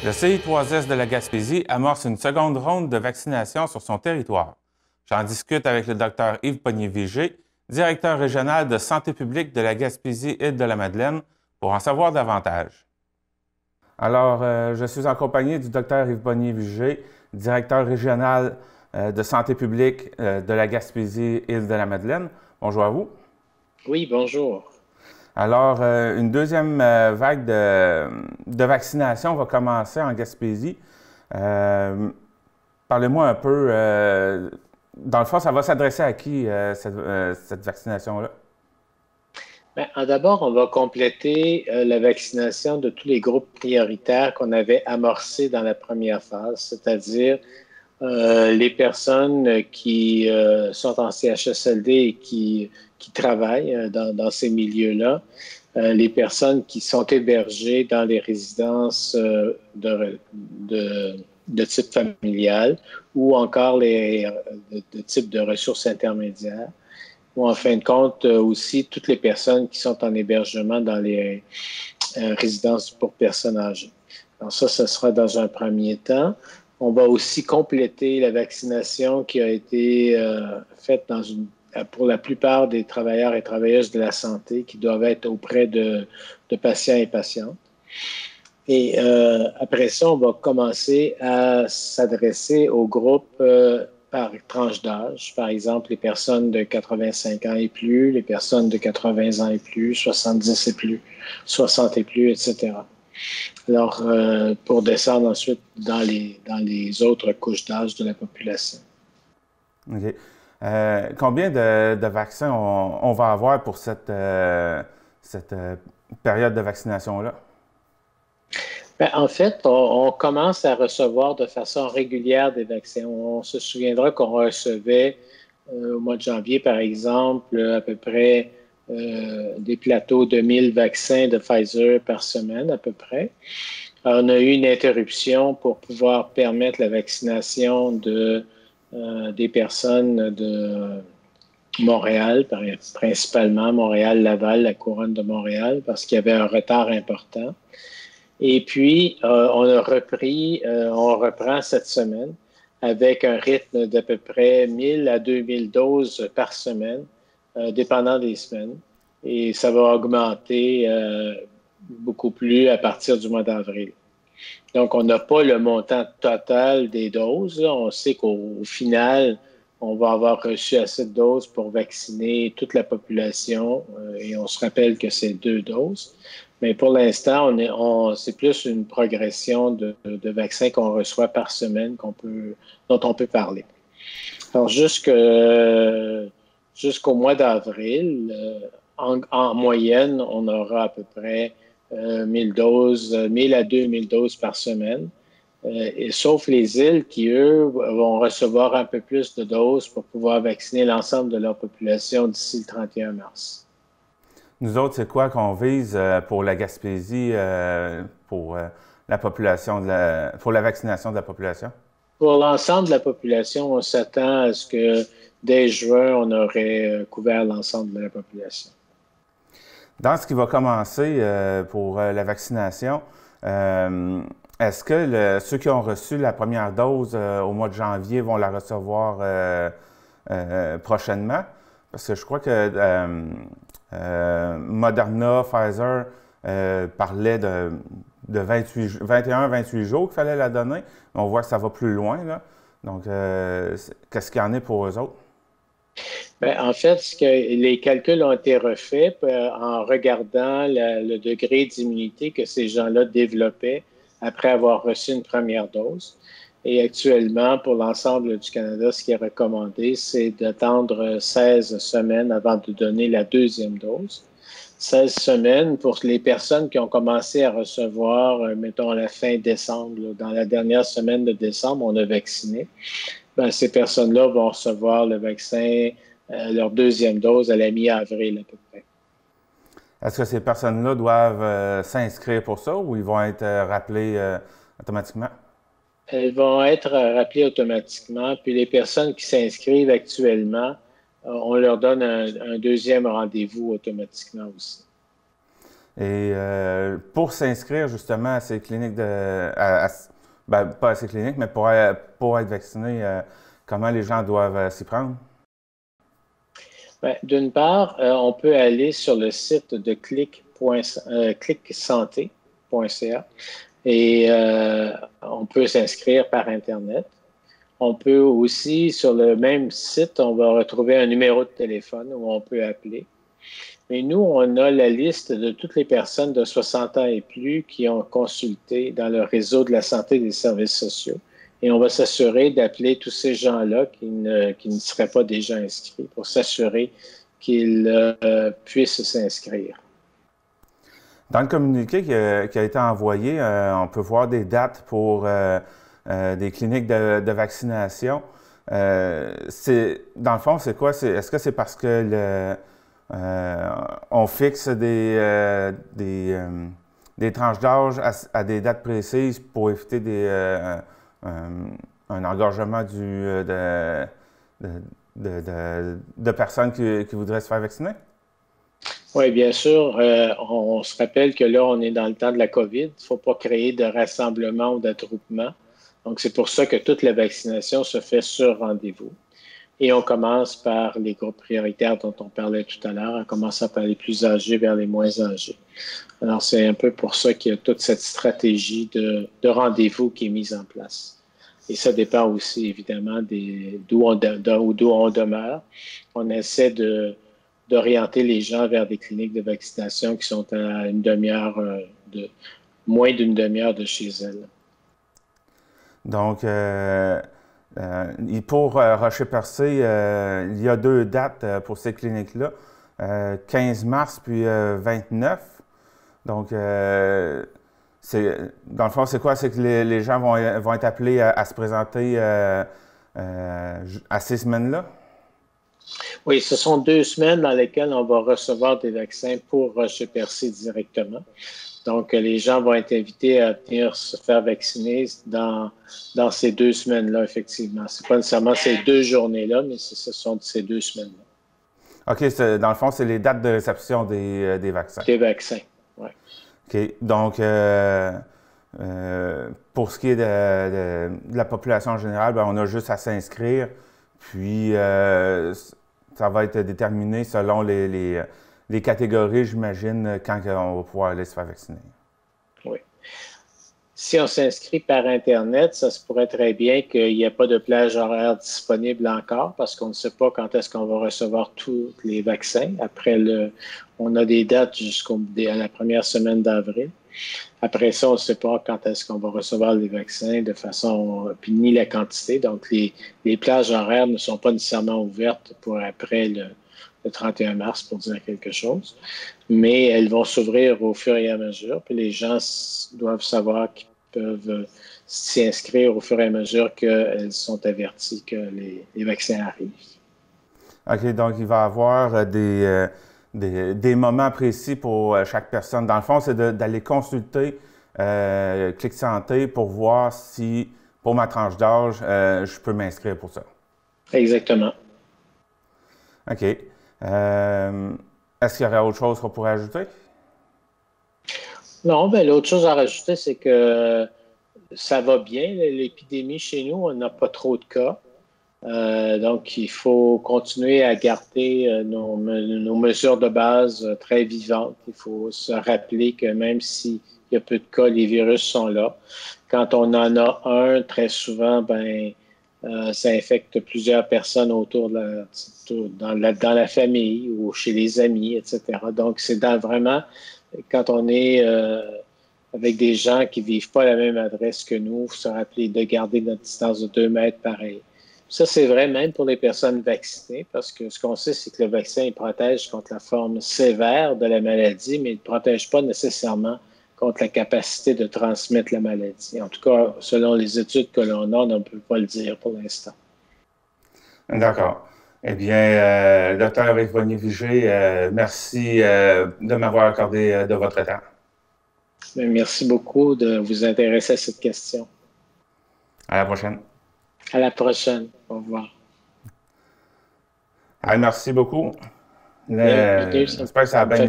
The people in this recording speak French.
Le CI3S de la Gaspésie amorce une seconde ronde de vaccination sur son territoire. J'en discute avec le Dr Yves Pognier-Vigé, directeur régional de santé publique de la Gaspésie-Île-de-la-Madeleine, pour en savoir davantage. Alors, je suis en compagnie du Dr Yves Pognier-Vigé, directeur régional de santé publique de la Gaspésie-Île-de-la-Madeleine. Bonjour à vous. Oui, bonjour. Alors, une deuxième vague de vaccination va commencer en Gaspésie. Parlez-moi un peu, dans le fond, ça va s'adresser à qui, cette vaccination-là? D'abord, on va compléter la vaccination de tous les groupes prioritaires qu'on avait amorcés dans la première phase, c'est-à-dire les personnes qui sont en CHSLD et qui travaillent dans ces milieux-là, les personnes qui sont hébergées dans les résidences de type familial ou encore de type de ressources intermédiaires, ou en fin de compte aussi toutes les personnes qui sont en hébergement dans les résidences pour personnes âgées. Alors ça, ce sera dans un premier temps. On va aussi compléter la vaccination qui a été faite pour la plupart des travailleurs et travailleuses de la santé qui doivent être auprès de patients et patientes. Et après ça, on va commencer à s'adresser aux groupes par tranche d'âge. Par exemple, les personnes de 85 ans et plus, les personnes de 80 ans et plus, 70 et plus, 60 et plus, etc. Alors, pour descendre ensuite dans les autres couches d'âge de la population. OK. Combien de vaccins on va avoir pour cette période de vaccination-là? En fait, on commence à recevoir de façon régulière des vaccins. On se souviendra qu'on recevait au mois de janvier, par exemple, à peu près des plateaux de 1000 vaccins de Pfizer par semaine, à peu près. Alors, on a eu une interruption pour pouvoir permettre la vaccination des personnes de Montréal, principalement Montréal-Laval, la couronne de Montréal, parce qu'il y avait un retard important. Et puis, on reprend cette semaine avec un rythme d'à peu près 1000 à 2000 doses par semaine, dépendant des semaines. Et ça va augmenter beaucoup plus à partir du mois d'avril. Donc, on n'a pas le montant total des doses. On sait qu'au final, on va avoir reçu assez de doses pour vacciner toute la population. Et on se rappelle que c'est 2 doses. Mais pour l'instant, c'est plus une progression de vaccins qu'on reçoit par semaine dont on peut parler. Alors, jusqu'au mois d'avril, en moyenne, on aura à peu près 1000 doses, 1000 à 2000 doses par semaine. Sauf les îles qui, eux, vont recevoir un peu plus de doses pour pouvoir vacciner l'ensemble de leur population d'ici le 31 mars. Nous autres, c'est quoi qu'on vise pour la Gaspésie, pour la population, pour la vaccination de la population? Pour l'ensemble de la population, on s'attend à ce que dès juin, on aurait couvert l'ensemble de la population. Dans ce qui va commencer pour la vaccination, est-ce que ceux qui ont reçu la première dose au mois de janvier vont la recevoir prochainement? Parce que je crois que Moderna, Pfizer parlait de 21-28 jours qu'il fallait la donner. On voit que ça va plus loin, là. Donc, qu'est-ce qu'il y en est pour eux autres? En fait, les calculs ont été refaits en regardant le degré d'immunité que ces gens-là développaient après avoir reçu une première dose. Et actuellement, pour l'ensemble du Canada, ce qui est recommandé, c'est d'attendre 16 semaines avant de donner la deuxième dose. 16 semaines pour les personnes qui ont commencé à recevoir, mettons, à la fin décembre, là, dans la dernière semaine de décembre, on a vacciné. Ces personnes-là vont recevoir le vaccin, leur deuxième dose à la mi-avril à peu près. Est-ce que ces personnes-là doivent s'inscrire pour ça ou ils vont être rappelés automatiquement? Elles vont être rappelées automatiquement. Puis les personnes qui s'inscrivent actuellement, on leur donne un deuxième rendez-vous automatiquement aussi. Et pour s'inscrire justement à ces cliniques pas à ces cliniques, mais pour être vacciné, comment les gens doivent s'y prendre? Ben, d'une part, on peut aller sur le site de clicsanté.ca et on peut s'inscrire par Internet. On peut aussi, sur le même site, on va retrouver un numéro de téléphone où on peut appeler. Mais nous, on a la liste de toutes les personnes de 60 ans et plus qui ont consulté dans le réseau de la santé et des services sociaux. Et on va s'assurer d'appeler tous ces gens-là qui ne seraient pas déjà inscrits pour s'assurer qu'ils puissent s'inscrire. Dans le communiqué qui a été envoyé, on peut voir des dates pour des cliniques de vaccination. Dans le fond, c'est quoi? Est-ce que c'est parce que on fixe des tranches d'âge à des dates précises pour éviter un engorgement de personnes qui voudraient se faire vacciner? Oui, bien sûr. On se rappelle que là, on est dans le temps de la COVID. Il ne faut pas créer de rassemblement ou d'attroupement. Donc, c'est pour ça que toute la vaccination se fait sur rendez-vous. Et on commence par les groupes prioritaires dont on parlait tout à l'heure, en commençant par les plus âgés vers les moins âgés. Alors, c'est un peu pour ça qu'il y a toute cette stratégie de rendez-vous qui est mise en place. Et ça dépend aussi, évidemment, d'où on demeure. On essaie d'orienter les gens vers des cliniques de vaccination qui sont à moins d'une demi-heure de chez elles. Donc, pour Rocher-Percé, il y a 2 dates pour ces cliniques-là, 15 mars puis 29. Donc, dans le fond, c'est quoi? C'est que les gens vont être appelés à se présenter à ces semaines-là? Oui, ce sont 2 semaines dans lesquelles on va recevoir des vaccins pour Rocher-Percé directement. Donc, les gens vont être invités à venir se faire vacciner dans ces 2 semaines-là, effectivement. Ce n'est pas nécessairement ces 2 journées-là, mais ce sont ces 2 semaines-là. OK, dans le fond, c'est les dates de réception des vaccins. Des vaccins, oui. OK, donc, pour ce qui est de la population en général, on a juste à s'inscrire, puis ça va être déterminé selon les catégories, j'imagine, quand on va pouvoir aller se faire vacciner. Oui. Si on s'inscrit par Internet, ça se pourrait très bien qu'il n'y ait pas de plage horaire disponible encore parce qu'on ne sait pas quand est-ce qu'on va recevoir tous les vaccins. On a des dates à la première semaine d'avril. Après ça, on ne sait pas quand est-ce qu'on va recevoir les vaccins puis ni la quantité. Donc, les plages horaires ne sont pas nécessairement ouvertes pour après le 31 mars, pour dire quelque chose. Mais elles vont s'ouvrir au fur et à mesure. Puis les gens doivent savoir qu'ils peuvent s'y inscrire au fur et à mesure qu'elles sont averties que les vaccins arrivent. OK, donc il va y avoir des moments précis pour chaque personne. Dans le fond, c'est d'aller consulter Clic Santé pour voir si, pour ma tranche d'âge, je peux m'inscrire pour ça. Exactement. OK. Est-ce qu'il y aurait autre chose qu'on pourrait ajouter? Non, bien, l'autre chose à rajouter, c'est que ça va bien. L'épidémie chez nous, on n'a pas trop de cas. Donc, il faut continuer à garder nos mesures de base très vivantes. Il faut se rappeler que même s'il y a peu de cas, les virus sont là. Quand on en a un, très souvent, ça infecte plusieurs personnes dans la famille ou chez les amis, etc. Donc, c'est vraiment, quand on est avec des gens qui ne vivent pas à la même adresse que nous, il faut se rappeler de garder notre distance de 2 mètres pareil. Ça, c'est vrai même pour les personnes vaccinées, parce que ce qu'on sait, c'est que le vaccin, il protège contre la forme sévère de la maladie, mais il ne protège pas nécessairement contre la capacité de transmettre la maladie. En tout cas, selon les études que l'on a, on ne peut pas le dire pour l'instant. D'accord. Eh bien, docteur Yves Bonnier-Vigé, merci de m'avoir accordé de votre temps. Merci beaucoup de vous intéresser à cette question. À la prochaine. À la prochaine. Au revoir. Merci beaucoup. J'espère que ça a bien